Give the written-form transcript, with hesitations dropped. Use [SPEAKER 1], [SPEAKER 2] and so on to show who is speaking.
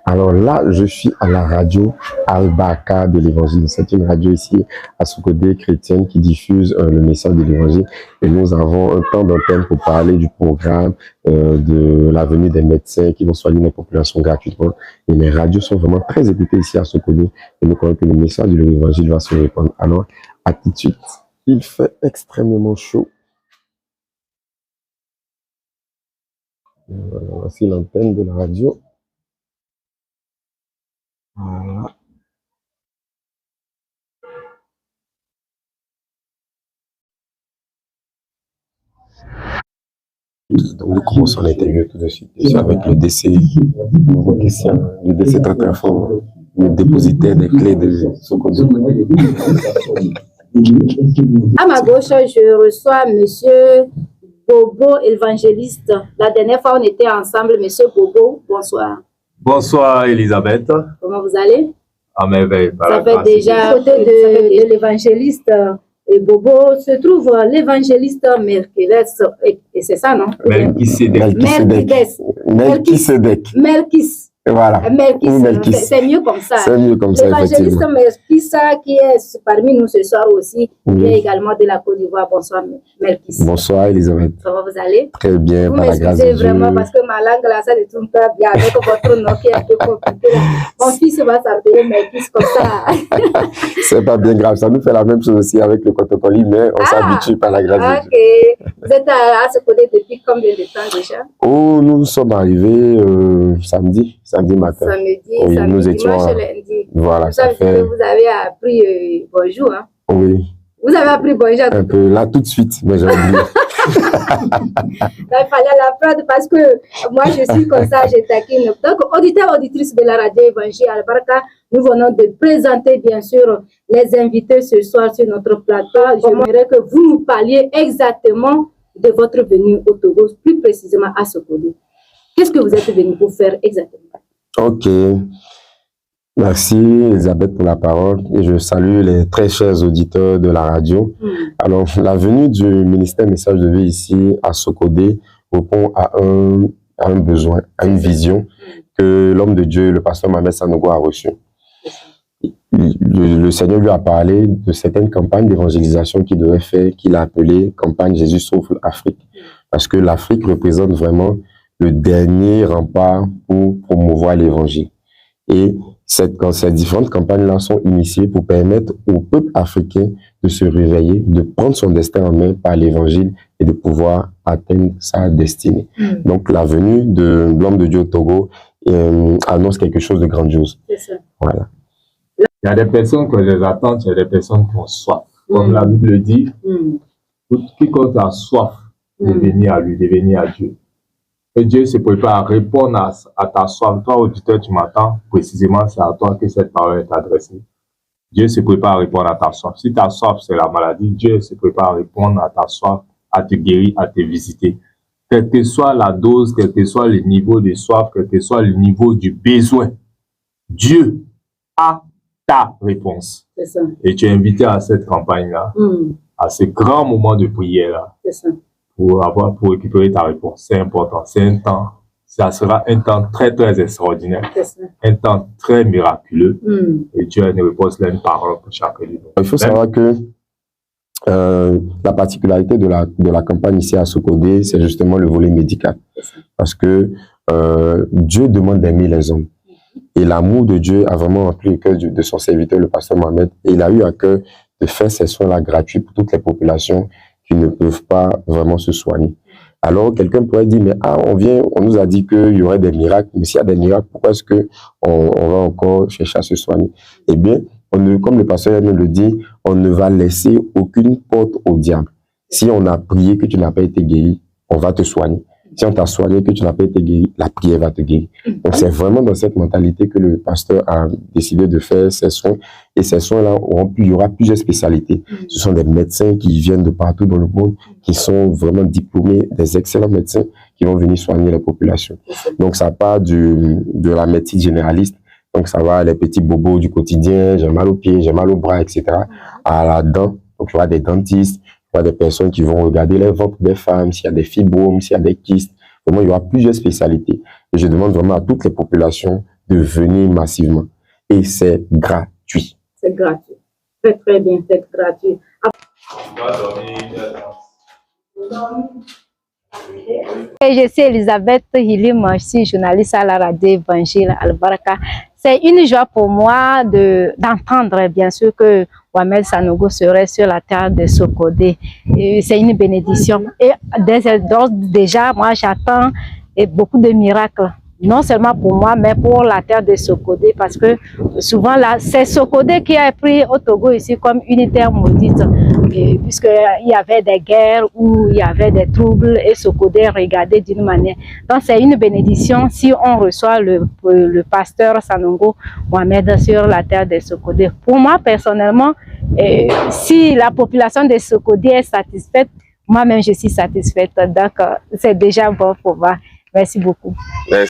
[SPEAKER 1] Alors là, je suis à la radio Al-Baraka de l'Évangile. C'est une radio ici à Sokodé chrétienne qui diffuse le message de l'Évangile. Et nous avons un temps d'antenne pour parler du programme de la venue des médecins qui vont soigner les populations gratuitement. Et les radios sont vraiment très écoutées ici à Sokodé. Et nous croyons que le message de l'Évangile va se répandre. Alors, à tout de suite. Il fait extrêmement chaud. Voilà, voici l'antenne de la radio. Voilà. Donc nous commençons l'interview tout de suite déjà avec le décès, le décès très très fort, le dépositaire des clés de Sokodé.
[SPEAKER 2] À ma gauche, je reçois Monsieur Bobo, évangéliste. La dernière fois, on était ensemble. Monsieur Bobo, bonsoir.
[SPEAKER 3] Bonsoir Elisabeth.
[SPEAKER 2] Comment vous allez?
[SPEAKER 3] À merveille.
[SPEAKER 2] Ça fait déjà à côté de l'évangéliste et Bobo se trouve l'évangéliste Melchisedec. Et c'est ça, non? Melchis.
[SPEAKER 1] Voilà.
[SPEAKER 2] Melchis. C'est mieux comme ça.
[SPEAKER 1] C'est mieux comme ça.
[SPEAKER 2] L'évangéliste Melchis qui est parmi nous ce soir aussi. Il est également de la Côte d'Ivoire. Bonsoir Melchis.
[SPEAKER 1] Bonsoir Elisabeth.
[SPEAKER 2] Comment vous allez?
[SPEAKER 1] Très bien,
[SPEAKER 2] par la grâce de Dieu. Vous m'excusez vraiment parce que ma langue là, ça ne tourne pas bien avec votre nom qui est un peu compliqué. Mon fils va s'appeler Melchis comme ça.
[SPEAKER 1] C'est pas bien grave. Ça nous fait la même chose aussi avec le Kotokoli, mais on s'habitue par la grâce de Dieu.
[SPEAKER 2] Vous êtes à ce côté depuis combien de temps déjà?
[SPEAKER 1] Oh, nous sommes arrivés samedi matin.
[SPEAKER 2] Samedi,
[SPEAKER 1] nous étions
[SPEAKER 2] dimanche, lundi.
[SPEAKER 1] Voilà, ça fait...
[SPEAKER 2] Vous avez appris bonjour, hein?
[SPEAKER 1] Oui.
[SPEAKER 2] Vous avez appris bonjour?
[SPEAKER 1] Un peu, là tout de suite, mais j'ai oublié.
[SPEAKER 2] Il fallait l'apprendre parce que moi je suis comme ça, je taquine. Donc, auditeurs, auditrices de la radio Évangile Al-Baraka, nous venons de présenter bien sûr les invités ce soir sur notre plateau. J'aimerais que vous nous parliez exactement de votre venue au Togo, plus précisément à Sokodé. Qu'est-ce que vous êtes venu pour faire exactement?
[SPEAKER 1] Ok. Merci Elisabeth pour la parole et je salue les très chers auditeurs de la radio. Alors, la venue du ministère Message de Vie ici à Sokodé répond à un besoin, à une vision que l'homme de Dieu, le pasteur Mohamed Sanogo, a reçue. Le Seigneur lui a parlé de certaines campagnes d'évangélisation qu'il devait faire, qu'il a appelées campagne Jésus sauve l'Afrique. Parce que l'Afrique représente vraiment le dernier rempart pour promouvoir l'évangile. Et ces différentes campagnes-là sont initiées pour permettre au peuple africain de se réveiller, de prendre son destin en main par l'évangile et de pouvoir atteindre sa destinée. Donc la venue de l'homme de Dieu au Togo annonce quelque chose de grandiose.
[SPEAKER 2] C'est ça.
[SPEAKER 1] Voilà.
[SPEAKER 3] Il y a des personnes qui ont des attentes, il y a des personnes qui ont soif. Comme la Bible le dit, quiconque a soif de venir à lui, de venir à Dieu. Et Dieu se prépare à répondre à ta soif. Toi, auditeur, tu m'attends. Précisément, c'est à toi que cette parole est adressée. Dieu se prépare à répondre à ta soif. Si ta soif, c'est la maladie, Dieu se prépare à répondre à ta soif, à te guérir, à te visiter. Quelle que soit la dose, quel que soit le niveau de soif, quel que soit le niveau du besoin, Dieu a ta réponse.
[SPEAKER 2] C'est ça.
[SPEAKER 3] Et tu es invité à cette campagne-là, à ce grand moment de prière-là.
[SPEAKER 2] C'est ça.
[SPEAKER 3] Pour récupérer ta réponse. C'est important. C'est un temps. Ça sera un temps très, très extraordinaire. Un temps très miraculeux. Et Dieu a une réponse, là, une parole pour chacun de nous.
[SPEAKER 1] Il faut savoir que la particularité de la campagne ici à Sokodé, c'est justement le volet médical. Parce que Dieu demande d'aimer les hommes. Et l'amour de Dieu a vraiment rempli le cœur de son serviteur, le pasteur Mohamed. Et il a eu à cœur de faire ces soins-là gratuits pour toutes les populations qui ne peuvent pas vraiment se soigner. Alors, quelqu'un pourrait dire, mais on nous a dit qu'il y aurait des miracles, mais s'il y a des miracles, pourquoi est-ce qu'on va encore chercher à se soigner? Eh bien, comme le pasteur le dit, on ne va laisser aucune porte au diable. Si on a prié que tu n'as pas été guéri, on va te soigner. Si on t'a soigné que tu n'as pas été guéri, la prière va te guérir. Donc, c'est vraiment dans cette mentalité que le pasteur a décidé de faire ses soins. Et ces soins-là, il y aura plusieurs spécialités. Ce sont des médecins qui viennent de partout dans le monde, qui sont vraiment diplômés, des excellents médecins qui vont venir soigner la population. Donc, ça part de la médecine généraliste. Donc, ça va les petits bobos du quotidien, j'ai mal aux pieds, j'ai mal aux bras, etc. À la dent, donc il y aura des dentistes. Il y a des personnes qui vont regarder les ventres des femmes, s'il y a des fibromes, s'il y a des kystes. Vraiment, il y aura plusieurs spécialités. Et je demande vraiment à toutes les populations de venir massivement. Et c'est gratuit.
[SPEAKER 2] C'est gratuit. Très, très bien, c'est gratuit. Et je suis Elisabeth Hilim, je suis journaliste à la radio Évangile Al-Baraka. C'est une joie pour moi d'entendre bien sûr que Mohamed Sanogo serait sur la terre de Sokodé. C'est une bénédiction. Et déjà, moi j'attends beaucoup de miracles. Non seulement pour moi, mais pour la terre de Sokodé, parce que souvent là, c'est Sokodé qui a pris au Togo ici comme une terre maudite, puisqu'il y avait des guerres ou il y avait des troubles et Sokodé est regardé d'une manière. Donc c'est une bénédiction si on reçoit le pasteur Sanogo Mohamed sur la terre de Sokodé. Pour moi personnellement, si la population de Sokodé est satisfaite, moi-même je suis satisfaite. Donc c'est déjà bon pour moi. Merci beaucoup. Merci.